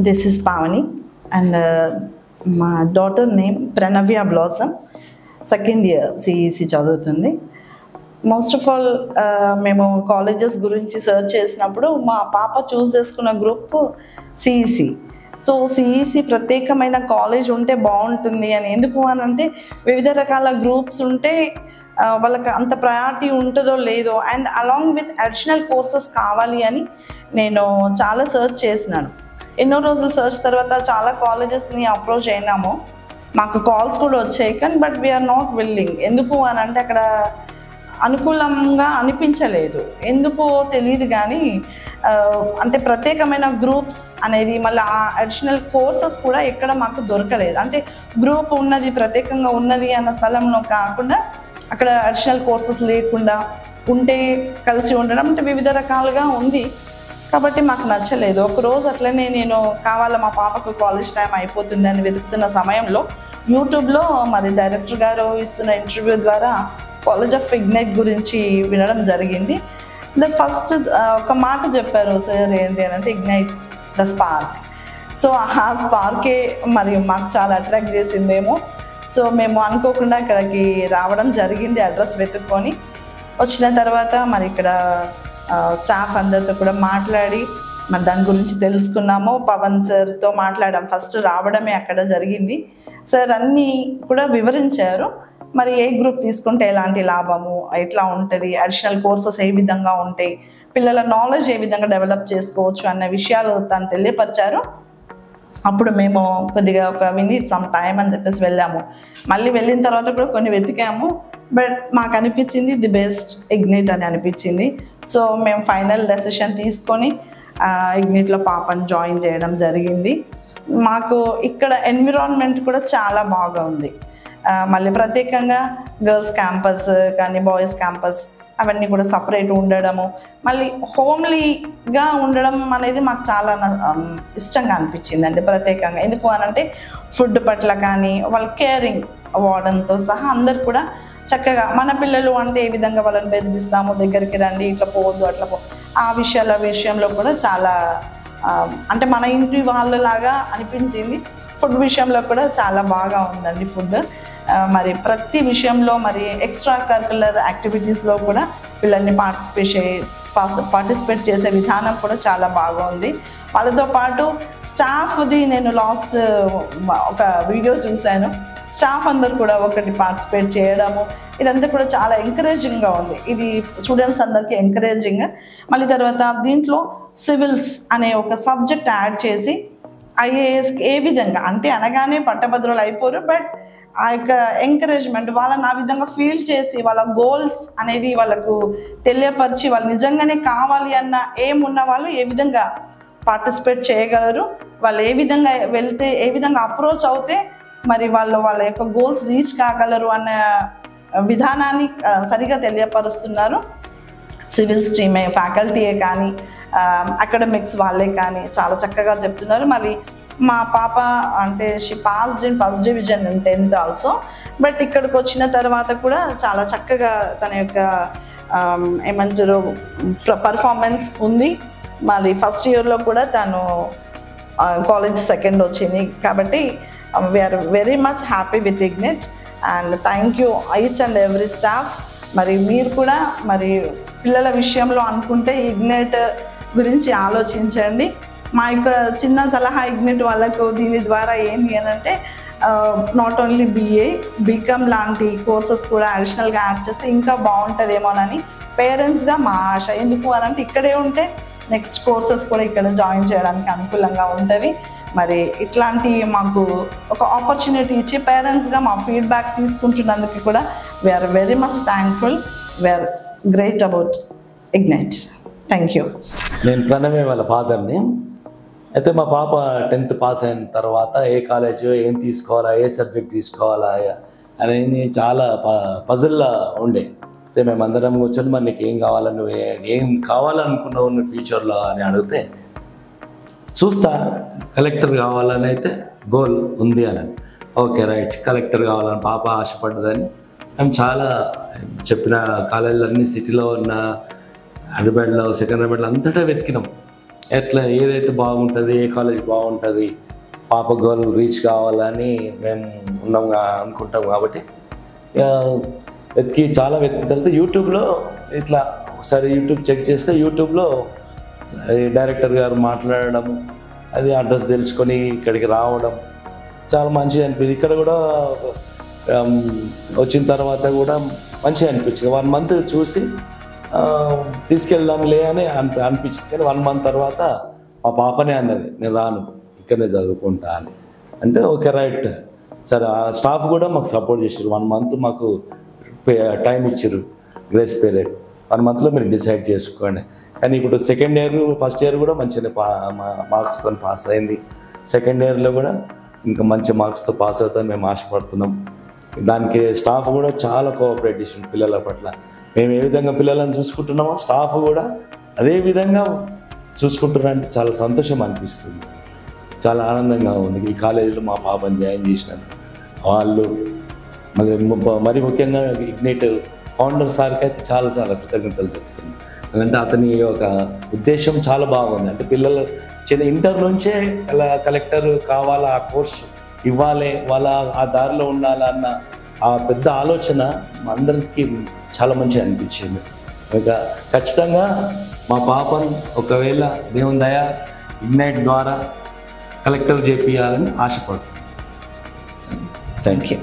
This is Pavani, and my daughter name Pranavya Blossom, second year CEC చదువుతుంది. Most of all మేము colleges గురించి search చేసినప్పుడు మా పాప చూస్ చేసుకున్న గ్రూప్ సిఈసి. సో సిఈసి ప్రత్యేకమైన కాలేజ్ ఉంటే బాగుంటుంది అని. ఎందుకు అని అంటే వివిధ రకాల గ్రూప్స్ ఉంటే వాళ్ళకి అంత ప్రయారిటీ ఉంటుందో లేదో, and along with additional courses కావాలి అని నేను చాలా సర్చ్ చేసినాను. ఎన్నో రోజులు సర్చ్ తర్వాత చాలా కాలేజెస్ని అప్రోచ్ అయినాము. మాకు కాల్స్ కూడా వచ్చాయి, కానీ బట్ వీఆర్ నాట్ విల్లింగ్. ఎందుకు అని అంటే అక్కడ అనుకూలంగా అనిపించలేదు. ఎందుకో తెలియదు, కానీ అంటే ప్రత్యేకమైన గ్రూప్స్ అనేది మళ్ళీ ఆ అడిషనల్ కోర్సెస్ కూడా ఎక్కడ మాకు దొరకలేదు. అంటే గ్రూప్ ఉన్నది, ప్రత్యేకంగా ఉన్నది అన్న స్థలంలో కాకుండా అక్కడ అడిషనల్ కోర్సెస్ లేకుండా ఉంటే కలిసి ఉండడం అంటే వివిధ రకాలుగా ఉంది. కాబట్టి మాకు నచ్చలేదు. ఒకరోజు అట్లనే నేను కావాలా మా పాపకు కాలేజ్ టైం అయిపోతుంది అని వెతుకుతున్న సమయంలో యూట్యూబ్లో మరి డైరెక్టర్ గారు ఇస్తున్న ఇంటర్వ్యూ ద్వారా కాలేజ్ ఆఫ్ ఇగ్నైట్ గురించి వినడం జరిగింది. ఫస్ట్ ఒక మాట చెప్పారు సార్, ఏంటి అని అంటే ఇగ్నైట్ ద స్పార్క్. సో ఆ స్పార్కే మరి మాకు చాలా అట్రాక్ట్ చేసిందేమో. సో మేము అనుకోకుండా ఇక్కడికి రావడం జరిగింది, అడ్రస్ వెతుక్కొని. వచ్చిన తర్వాత మరి ఇక్కడ స్టాఫ్ అందరితో కూడా మాట్లాడి మరి దాని గురించి తెలుసుకున్నాము. పవన్ సార్తో మాట్లాడాం. ఫస్ట్ రావడమే అక్కడ జరిగింది. సార్ అన్నీ కూడా వివరించారు. మరి ఏ గ్రూప్ తీసుకుంటే ఎలాంటి లాభము, ఎట్లా ఉంటుంది, అడిషనల్ కోర్సెస్ ఏ విధంగా ఉంటాయి, పిల్లల నాలెడ్జ్ ఏ విధంగా డెవలప్ చేసుకోవచ్చు అన్న విషయాలు తను తెలియపరిచారు. అప్పుడు మేము కొద్దిగా ఒక మినిట్ సమ్ టైం అని చెప్పేసి వెళ్ళాము. మళ్ళీ వెళ్ళిన తర్వాత కూడా కొన్ని వెతికాము, బట్ మాకు అనిపించింది ది బెస్ట్ ఇగ్నైట్ అని అనిపించింది. సో మేము ఫైనల్ డెసిషన్ తీసుకొని ఇగ్నైట్లో పాపని జాయిన్ చేయడం జరిగింది. మాకు ఇక్కడ ఎన్విరాన్మెంట్ కూడా చాలా బాగా ఉంది. మళ్ళీ ప్రత్యేకంగా గర్ల్స్ క్యాంపస్ కానీ బాయ్స్ క్యాంపస్ అవన్నీ కూడా సపరేట్ ఉండడము, మళ్ళీ హోమ్లీగా ఉండడం అనేది మాకు చాలా ఇష్టంగా అనిపించింది అండి. ప్రత్యేకంగా ఎందుకు అనంటే ఫుడ్ పట్ల కానీ వాళ్ళ కేరింగ్ వార్డెన్తో సహా అందరు కూడా చక్కగా, మన పిల్లలు అంటే ఏ విధంగా వాళ్ళని బెదిరిస్తాము, దగ్గరికి రండి, ఇట్లా పోవద్దు, అట్లా ఆ విషయంలో కూడా చాలా అంటే మన ఇంటి వాళ్ళలాగా అనిపించింది. ఫుడ్ విషయంలో కూడా చాలా బాగా ఉందండి ఫుడ్. మరి ప్రతి విషయంలో మరి ఎక్స్ట్రా కరికులర్ యాక్టివిటీస్లో కూడా పిల్లల్ని పార్టిసిపేట్ చేసే విధానం కూడా చాలా బాగుంది. వాళ్ళతో పాటు స్టాఫ్ది నేను లాస్ట్ ఒక వీడియో చూశాను. స్టాఫ్ అందరు కూడా ఒకటి పార్టిసిపేట్ చేయడము, ఇదంతా కూడా చాలా ఎంకరేజింగ్గా ఉంది. ఇది స్టూడెంట్స్ అందరికీ ఎంకరేజింగ్. మళ్ళీ తర్వాత దీంట్లో సివిల్స్ అనే ఒక సబ్జెక్ట్ యాడ్ చేసి ఐఏఎస్కి ఏ విధంగా అంటే అనగానే పట్టభద్రులు అయిపోరు, బట్ ఆ యొక్క ఎంకరేజ్మెంట్ వాళ్ళని ఆ విధంగా ఫీల్ చేసి వాళ్ళ గోల్స్ అనేది వాళ్ళకు తెలియపరిచి వాళ్ళు నిజంగానే కావాలి అన్న ఏం ఉన్న వాళ్ళు ఏ విధంగా పార్టిసిపేట్ చేయగలరు, వాళ్ళు ఏ విధంగా వెళ్తే ఏ విధంగా అప్రోచ్ అవుతే మరి వాళ్ళ యొక్క గోల్స్ రీచ్ కాగలరు అన్న విధానాన్ని సరిగా తెలియపరుస్తున్నారు. సివిల్స్ టీమే, ఫ్యాకల్టీయే కానీ అకాడమిక్స్ వాళ్ళే కానీ చాలా చక్కగా చెప్తున్నారు. మరి మా పాప అంటే she passed in first division in 10th also, but ఇక్కడికి వచ్చిన తర్వాత కూడా చాలా చక్కగా తన యొక్క ఏమంటారు పర్ఫార్మెన్స్ ఉంది. మరి ఫస్ట్ ఇయర్లో కూడా తను కాలేజ్ సెకండ్ వచ్చింది. కాబట్టి we are very much happy with Ignite and thank you each and every staff. మరి మీరు కూడా మరి పిల్లల విషయంలో అనుకుంటే ఇగ్నైట్ గురించి ఆలోచించండి. మా యొక్క చిన్న సలహా ఇగ్నైట్ వాళ్ళకు దీని ద్వారా ఏంటి అని అంటే నాట్ ఓన్లీ బీకామ్ లాంటి కోర్సెస్ కూడా అడిషనల్గా యాడ్ చేస్తే ఇంకా బాగుంటుందేమోనని పేరెంట్స్గా మా ఆశ. ఎందుకు అని అంటే ఇక్కడే ఉంటే నెక్స్ట్ కోర్సెస్ కూడా ఇక్కడ జాయిన్ చేయడానికి అనుకూలంగా ఉంటుంది. మరి ఇట్లాంటి మాకు ఒక ఆపర్చునిటీ ఇచ్చి పేరెంట్స్గా మా ఫీడ్బ్యాక్ తీసుకుంటున్నందుకు కూడా we are very much thankful. We are great about Ignite. Thank you. నేను ప్రణవే వాళ్ళ ఫాదర్ని. అయితే మా పాప 10th పాస్ అయిన తర్వాత ఏ కాలేజ్ ఏం తీసుకోవాలా, ఏ సబ్జెక్ట్ తీసుకోవాలా అనేది చాలా పజిల్లా ఉండే. అయితే మేమందరం కూర్చొని మరి నీకు ఏం కావాలా, నువ్వు ఏం కావాలనుకున్నావు నువ్వు ఫ్యూచర్లో అని అడిగితే చూస్తా కలెక్టర్ కావాలని అయితే గోల్ ఉంది అని. ఓకే రైట్, కలెక్టర్ కావాలని పాప ఆశపడ్డదని మేము చాలా చెప్పిన కాలేజీలన్నీ సిటీలో ఉన్న హైదరాబాద్లో, సెకండ్రాబాద్లో అంతటా వెతికినాం. ఎట్లా ఏదైతే బాగుంటుంది, ఏ కాలేజ్ బాగుంటుంది, పాప గోల్ రీచ్ కావాలని మేము అనుకుంటాం. కాబట్టి చాలా వెతికిన తర్వాత యూట్యూబ్లో ఇట్లా ఒకసారి యూట్యూబ్ చెక్ చేస్తే యూట్యూబ్లో డైరెక్టర్ గారు మాట్లాడడం, అది అడ్రస్ తెలుసుకొని ఇక్కడికి రావడం చాలా మంచిగా అనిపించింది. ఇక్కడ కూడా వచ్చిన తర్వాత కూడా మంచిగా అనిపించింది. 1 మంత్ చూసి తీసుకెళ్దాంలే అని అనిపించింది. కానీ 1 మంత్ తర్వాత మా పాపనే అన్నది, నేను రాను, ఇక్కడనే చదువుకుంటా అని. అంటే ఓకే రైట్ సరే. ఆ స్టాఫ్ కూడా మాకు సపోర్ట్ చేశారు. 1 మంత్ మాకు టైం ఇచ్చారు, గ్రేస్ పీరియడ్. 1 మంత్లో మీరు డిసైడ్ చేసుకోండి. కానీ ఇప్పుడు సెకండ్ ఇయర్, ఫస్ట్ ఇయర్ కూడా మంచిగా మార్క్స్తో పాస్ అయింది. సెకండ్ ఇయర్లో కూడా ఇంకా మంచి మార్క్స్తో పాస్ అవుతామని మేము ఆశపడుతున్నాం. దానికి స్టాఫ్ కూడా చాలా కోఆపరేట్ చేసింది పిల్లల పట్ల. మేము ఏ విధంగా పిల్లలను చూసుకుంటున్నామో స్టాఫ్ కూడా అదే విధంగా చూసుకుంటున్నారంటే చాలా సంతోషం అనిపిస్తుంది, చాలా ఆనందంగా ఉంది. ఈ కాలేజీలో మా పాపని జాయిన్ చేసినందుకు వాళ్ళు మరి ముఖ్యంగా ఇగ్నైట్ ఫౌండర్ సార్కి అయితే చాలా చాలా కృతజ్ఞతలు చెప్తున్నాను. అంటే అతని ఒక ఉద్దేశం చాలా బాగుంది. అంటే పిల్లలు ఇంటర్ నుంచే కలెక్టర్ కావాలా, ఆ కోర్సు ఇవ్వాలి, వాళ్ళ ఆ దారిలో ఉండాలన్న ఆ పెద్ద ఆలోచన అందరికీ చాలా మంచిగా అనిపించింది. ఇంకా ఖచ్చితంగా మా పాపను ఒకవేళ దేవుని దయ ఇగ్నైట్ ద్వారా కలెక్టర్ చేపియాలని ఆశపడుతున్నాను. Thank you.